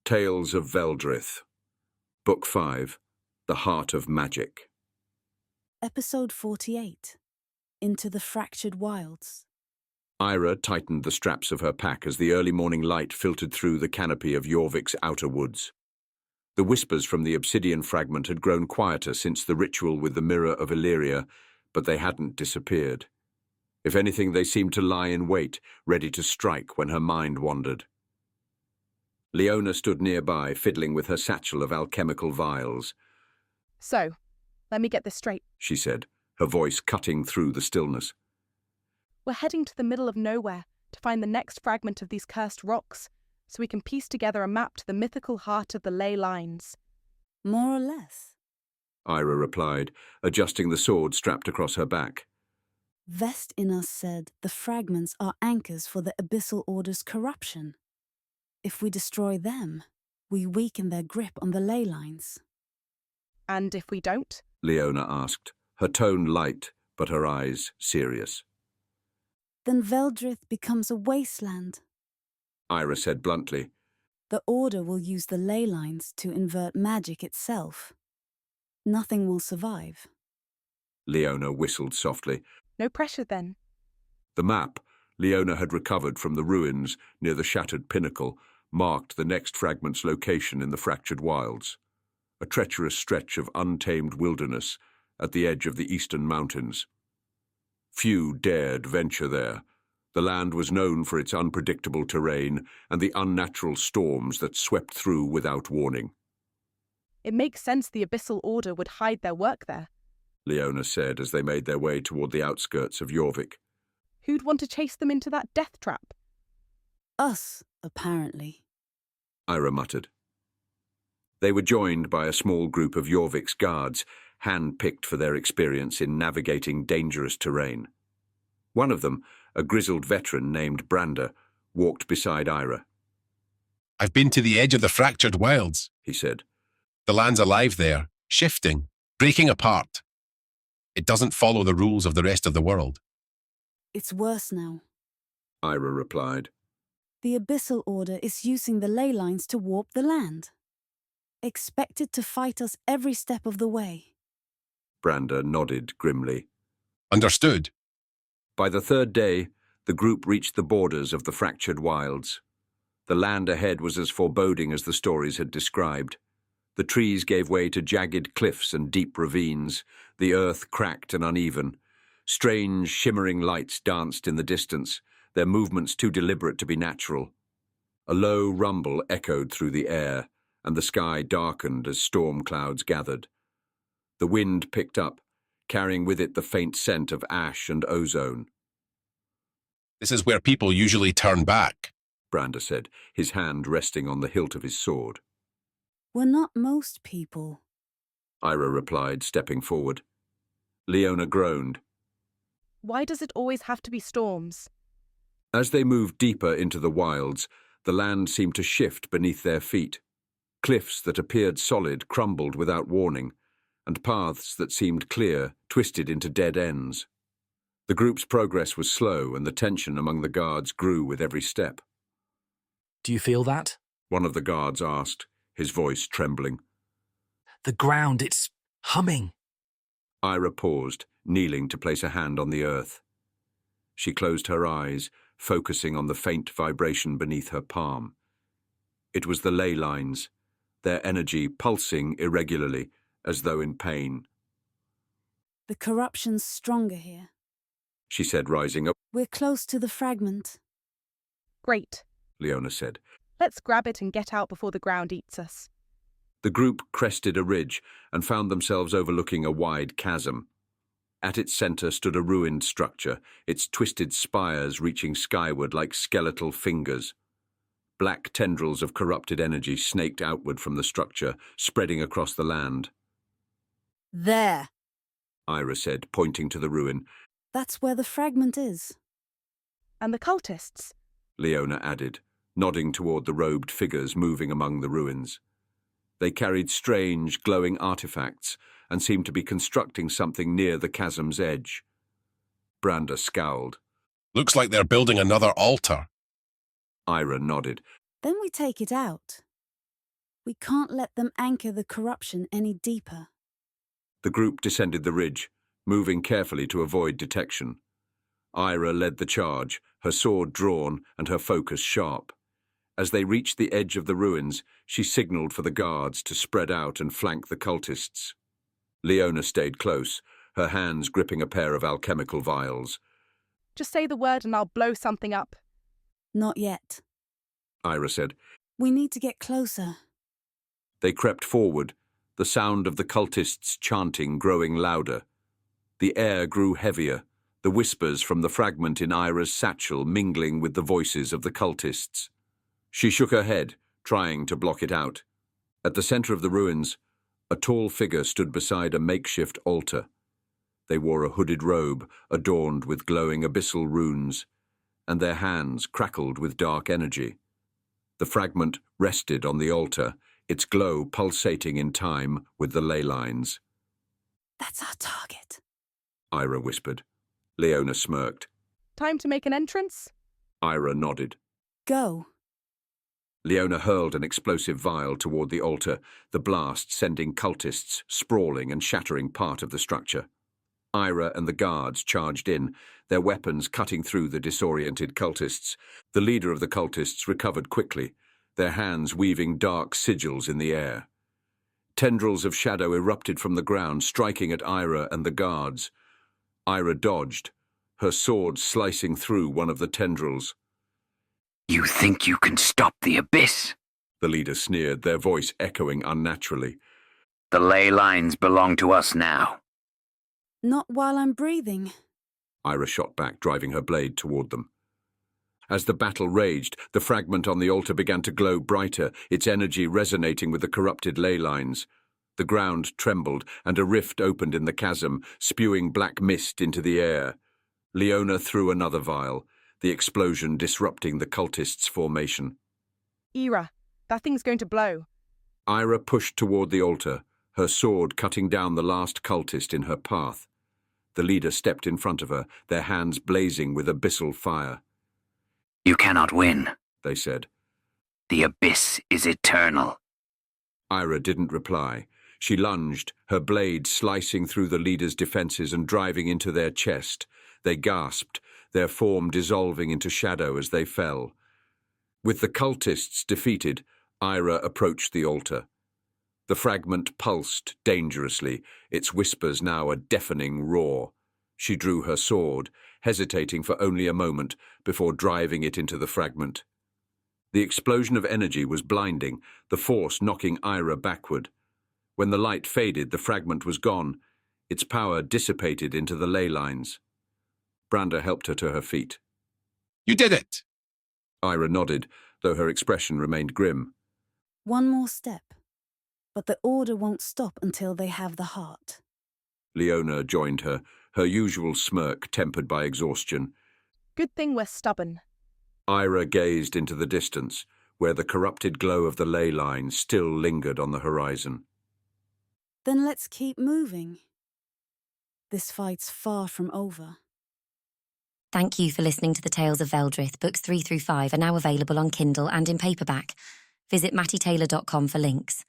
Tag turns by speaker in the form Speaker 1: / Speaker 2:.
Speaker 1: Tales of Veldrith, Book 5, The Heart of Magic.
Speaker 2: Episode 48, Into the Fractured Wilds.
Speaker 1: Eira tightened the straps of her pack as the early morning light filtered through the canopy of Jorvik's outer woods. The whispers from the obsidian fragment had grown quieter since the ritual with the Mirror of Illyria, but they hadn't disappeared. If anything, they seemed to lie in wait, ready to strike when her mind wandered. Leona stood nearby, fiddling with her satchel of alchemical vials.
Speaker 3: So, let me get this straight.
Speaker 1: She said, her voice cutting through the stillness.
Speaker 3: We're heading to the middle of nowhere to find the next fragment of these cursed rocks, so we can piece together a map to the mythical heart of the ley lines.
Speaker 2: More or less.
Speaker 1: Eira replied, adjusting the sword strapped across her back.
Speaker 2: Vest in us said the fragments are anchors for the Abyssal Order's corruption. If we destroy them, we weaken their grip on the ley lines.
Speaker 3: And if we don't?
Speaker 1: Leona asked, her tone light, but her eyes serious.
Speaker 2: Then Veldrith becomes a wasteland.
Speaker 1: Eira said bluntly.
Speaker 2: The Order will use the ley lines to invert magic itself. Nothing will survive.
Speaker 1: Leona whistled softly.
Speaker 3: No pressure then.
Speaker 1: The map Leona had recovered from the ruins near the shattered pinnacle marked the next fragment's location in the fractured wilds, a treacherous stretch of untamed wilderness at the edge of the eastern mountains. Few dared venture there. The land was known for its unpredictable terrain and the unnatural storms that swept through without warning.
Speaker 3: It makes sense the Abyssal Order would hide their work there,
Speaker 1: Leona said as they made their way toward the outskirts of Jorvik.
Speaker 3: Who'd want to chase them into that death trap?
Speaker 2: Us, apparently.
Speaker 1: Eira muttered. They were joined by a small group of Jorvik's guards, hand-picked for their experience in navigating dangerous terrain. One of them, a grizzled veteran named Brander, walked beside Eira.
Speaker 4: I've been to the edge of the fractured wilds,
Speaker 1: He said.
Speaker 4: The land's alive there, shifting, breaking apart. It doesn't follow the rules of the rest of the world.
Speaker 2: It's worse now.
Speaker 1: Eira replied.
Speaker 2: The Abyssal Order is using the ley lines to warp the land. Expected to fight us every step of the way.
Speaker 1: Brander nodded grimly.
Speaker 4: Understood.
Speaker 1: By the third day, the group reached the borders of the fractured wilds. The land ahead was as foreboding as the stories had described. The trees gave way to jagged cliffs and deep ravines, the earth cracked and uneven. Strange, shimmering lights danced in the distance, their movements too deliberate to be natural. A low rumble echoed through the air, and the sky darkened as storm clouds gathered. The wind picked up, carrying with it the faint scent of ash and ozone.
Speaker 4: This is where people usually turn back,
Speaker 1: Brander said, his hand resting on the hilt of his sword.
Speaker 2: We're not most people,
Speaker 1: Eira replied, stepping forward. Leona groaned.
Speaker 3: Why does it always have to be storms?
Speaker 1: As they moved deeper into the wilds, the land seemed to shift beneath their feet. Cliffs that appeared solid crumbled without warning, and paths that seemed clear twisted into dead ends. The group's progress was slow, and the tension among the guards grew with every step.
Speaker 5: Do you feel that?
Speaker 1: One of the guards asked, his voice trembling.
Speaker 5: The ground, it's humming.
Speaker 1: Eira paused, kneeling to place a hand on the earth. She closed her eyes, focusing on the faint vibration beneath her palm. It was the ley lines, their energy pulsing irregularly, as though in pain.
Speaker 2: The corruption's stronger here.
Speaker 1: She said, rising up.
Speaker 2: We're close to the fragment.
Speaker 3: Great.
Speaker 1: Leona said.
Speaker 3: Let's grab it and get out before the ground eats us.
Speaker 1: The group crested a ridge and found themselves overlooking a wide chasm. At its center stood a ruined structure, its twisted spires reaching skyward like skeletal fingers. Black tendrils of corrupted energy snaked outward from the structure, spreading across the land.
Speaker 2: There,
Speaker 1: Eira said, pointing to the ruin.
Speaker 2: That's where the fragment is.
Speaker 3: And the cultists?
Speaker 1: Leona added, nodding toward the robed figures moving among the ruins. They carried strange, glowing artifacts and seemed to be constructing something near the chasm's edge. Brander scowled.
Speaker 4: Looks like they're building another altar.
Speaker 1: Eira nodded.
Speaker 2: Then we take it out. We can't let them anchor the corruption any deeper.
Speaker 1: The group descended the ridge, moving carefully to avoid detection. Eira led the charge, her sword drawn and her focus sharp. As they reached the edge of the ruins, she signalled for the guards to spread out and flank the cultists. Leona stayed close, her hands gripping a pair of alchemical vials.
Speaker 3: Just say the word and I'll blow something up.
Speaker 2: Not yet.
Speaker 1: Eira said.
Speaker 2: We need to get closer.
Speaker 1: They crept forward, the sound of the cultists chanting growing louder. The air grew heavier, the whispers from the fragment in Eira's satchel mingling with the voices of the cultists. She shook her head, trying to block it out. At the centre of the ruins, a tall figure stood beside a makeshift altar. They wore a hooded robe adorned with glowing abyssal runes, and their hands crackled with dark energy. The fragment rested on the altar, its glow pulsating in time with the ley lines.
Speaker 2: That's our target,
Speaker 1: Eira whispered. Leona smirked.
Speaker 3: Time to make an entrance?
Speaker 1: Eira nodded.
Speaker 2: Go.
Speaker 1: Leona hurled an explosive vial toward the altar, the blast sending cultists sprawling and shattering part of the structure. Eira and the guards charged in, their weapons cutting through the disoriented cultists. The leader of the cultists recovered quickly, their hands weaving dark sigils in the air. Tendrils of shadow erupted from the ground, striking at Eira and the guards. Eira dodged, her sword slicing through one of the tendrils.
Speaker 6: You think you can stop the Abyss?
Speaker 1: The leader sneered, their voice echoing unnaturally.
Speaker 6: The ley lines belong to us now.
Speaker 2: Not while I'm breathing.
Speaker 1: Eira shot back, driving her blade toward them. As the battle raged, the fragment on the altar began to glow brighter, its energy resonating with the corrupted ley lines. The ground trembled, and a rift opened in the chasm, spewing black mist into the air. Leona threw another vial, the explosion disrupting the cultists' formation.
Speaker 3: Eira, that thing's going to blow.
Speaker 1: Eira pushed toward the altar, her sword cutting down the last cultist in her path. The leader stepped in front of her, their hands blazing with abyssal fire.
Speaker 6: You cannot win,
Speaker 1: they said.
Speaker 6: The Abyss is eternal.
Speaker 1: Eira didn't reply. She lunged, her blade slicing through the leader's defences and driving into their chest. They gasped, their form dissolving into shadow as they fell. With the cultists defeated, Eira approached the altar. The fragment pulsed dangerously, its whispers now a deafening roar. She drew her sword, hesitating for only a moment before driving it into the fragment. The explosion of energy was blinding, the force knocking Eira backward. When the light faded, the fragment was gone, its power dissipated into the ley lines. Branda helped her to her feet.
Speaker 4: You did it!
Speaker 1: Eira nodded, though her expression remained grim.
Speaker 2: One more step. But the order won't stop until they have the heart.
Speaker 1: Leona joined her, her usual smirk tempered by exhaustion.
Speaker 3: Good thing we're stubborn.
Speaker 1: Eira gazed into the distance, where the corrupted glow of the ley line still lingered on the horizon.
Speaker 2: Then let's keep moving. This fight's far from over.
Speaker 7: Thank you for listening to the Tales of Veldrith. Books 3 through 5 are now available on Kindle and in paperback. Visit mattytaylor.com for links.